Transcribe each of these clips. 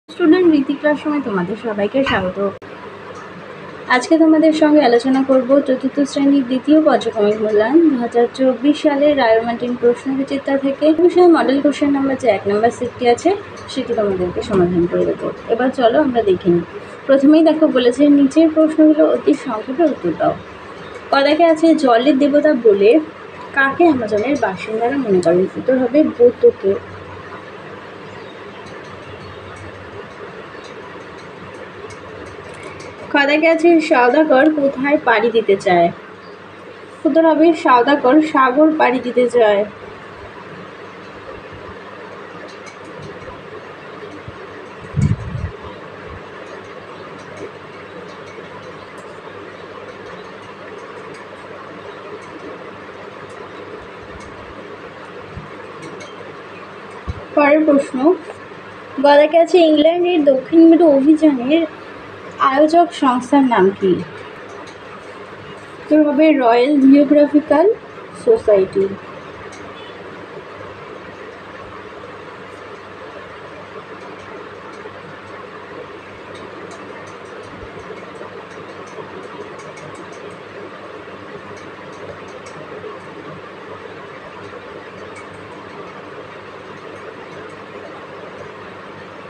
Student রীতি ক্লাসরুমে তোমাদের সবাইকে স্বাগত। আজকে তোমাদের সঙ্গে আলোচনা করব চতুর্থ শ্রেণীর দ্বিতীয় পর্যায়ক্রমিক মূল্যায়ন 2024 সালের রায় মার্টিন প্রশ্নবিচিত্রা থেকে বিষয় মডেল কোশ্চেন নাম্বার যে 1 নম্বর সেটটি আছে সেটি তোমাদেরকে সমাধান করে দেবো। এবার চলো আমরা দেখে নিই। প্রথমেই দেখো বলেছে নিচের প্রশ্নগুলো অতি সংক্ষেপে উত্তর দাও। কদাকে আছে জলের দেবতা বলে কাকে অ্যামাজনের বাসিন্দারা মনে করেন? উত্তর হবে বোতকে। কদাকে আছে সওদাগর কোথায় পাড়ি দিতে চায়? উত্তর হবে সওদাগর সাগর পাড়ি দিতে চায়। পরের প্রশ্ন, গদাকে আছে ইংল্যান্ডের দক্ষিণ মেরু অভিযানের আয়োজক সংস্থার নাম কি? উত্তর হবে রয়্যাল জিওগ্রাফিক্যাল সোসাইটি।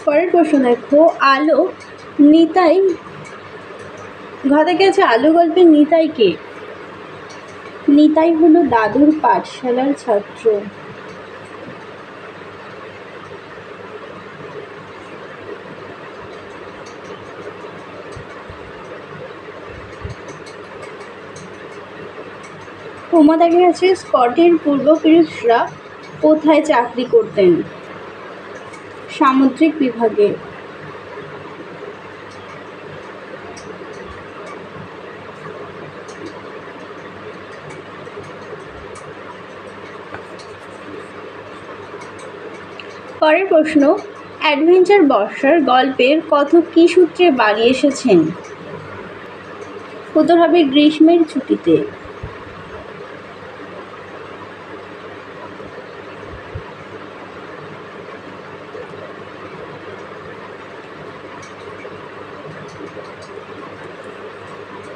পরের প্রশ্ন দেখো আলো নিতাই ঘটাকে আছে আলো গল্পের নিতাই কে? নিতাই হলো দাদুর পাঠশালার ছাত্র। উমা দেখা গেছে স্কটের পূর্বপুরুষরা কোথায় চাকরি করতেন? সামুদ্রিক বিভাগে। পরের প্রশ্ন, অ্যাডভেঞ্চার বর্ষার গল্পের কথক কী সূত্রে বাড়ি এসেছেন? উত্তর হবে গ্রীষ্মের ছুটিতে।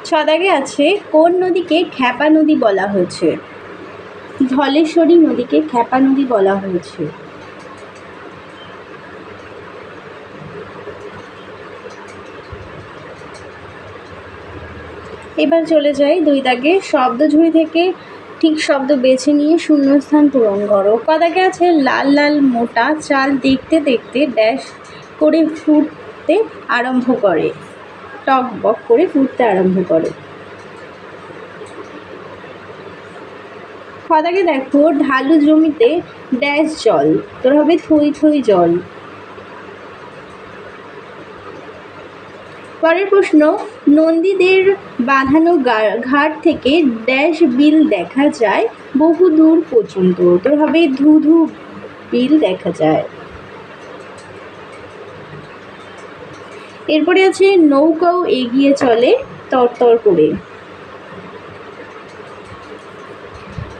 ছদাগে আছে কোন নদীকে খ্যাপা নদী বলা হয়েছে? ধলেশ্বরী নদীকে খ্যাপা নদী বলা হয়েছে। এবার চলে যাই 2 দাগে, শব্দ ঝুড়ি থেকে ঠিক শব্দ বেছে নিয়ে শূন্যস্থান পূরণ করো। কদাকে আছে লাল লাল মোটা চাল দেখতে দেখতে ড্যাশ করে ফুটতে আরম্ভ করে, টক বক করে ফুটতে আরম্ভ করে। কদাকে দেখো ঢালু জমিতে ড্যাশ জল, তোর হবে থই থই জল। পরের প্রশ্ন, নন্দীদের বাঁধানো ঘাট থেকে ড্যাশ বিল দেখা যায় বহু দূর পর্যন্ত, তোর হবে ধু ধু বিল দেখা যায়। এরপরে আছে নৌকাও এগিয়ে চলে তরতর করে।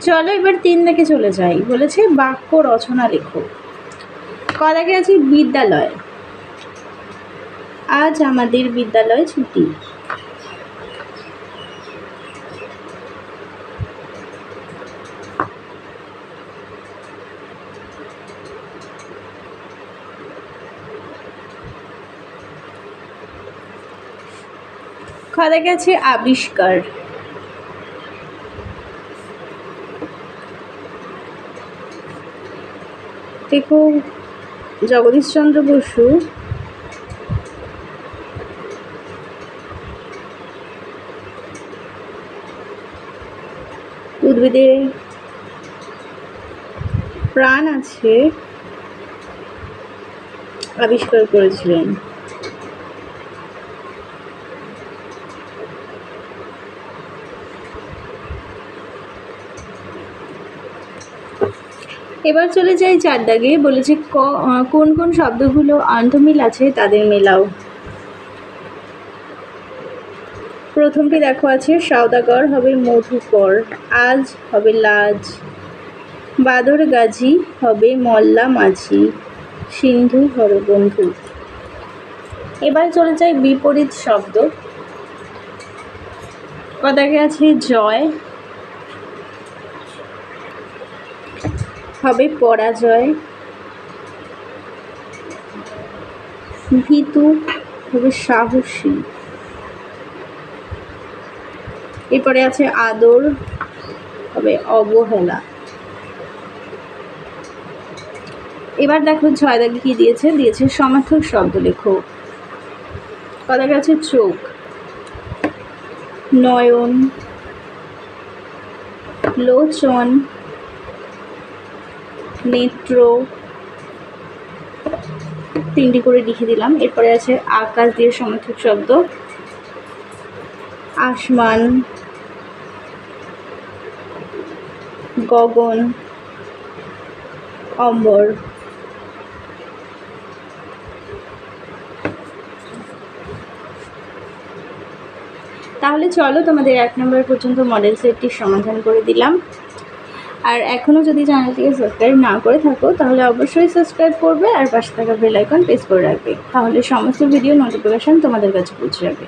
চলো এবার 3 দাগে চলে যাই, বলেছে বাক্য রচনা লেখো। কদাকে আছে বিদ্যালয়, আজ আমাদের বিদ্যালয় ছুটি। খদাকে আছে আবিষ্কার। দেখো জগদীশচন্দ্র বসু উদ্ভিদে প্রাণ আছে আবিষ্কার করেছিলেন। এবার চলে যাই 4 দাগে, বলেছে কোন কোন শব্দগুলো অন্তমিল আছে তাদের মেলাও। প্রথমটি দেখো আছে সওদাগর হবে মধুকর, আজ হবে লাজ, বাদর গাজী হবে মল্লা মাঝি, সিন্ধু হরবন্ধু। এবার চলে যাই বিপরীত শব্দ। কথাকে আছে জয়, হবে পরাজয়। ভীতু হবে সাহসী। এরপরে আছে আদর, হবে অবহেলা। এবার দেখো ছয় দাগে কি দিয়েছে, দিয়েছে সমার্থক শব্দ লেখো। কথাকে আছে চোখ, নয়ন, লোচন, নেত্র, তিনটি করে লিখে দিলাম। এরপরে আছে আকাশ দিয়ে সমার্থক শব্দ, আসমান, গগন, অম্বর। তাহলে চলো তোমাদের 1 নম্বর পর্যন্ত মডেল সেটটির সমাধান করে দিলাম। আর এখনও যদি চ্যানেলটিকে সাবস্ক্রাইব না করে থাকো তাহলে অবশ্যই সাবস্ক্রাইব করবে আর পাশে থাকা বেল আইকন প্রেস করে রাখবে, তাহলে সমস্ত ভিডিও নোটিফিকেশান তোমাদের কাছে পৌঁছে যাবে।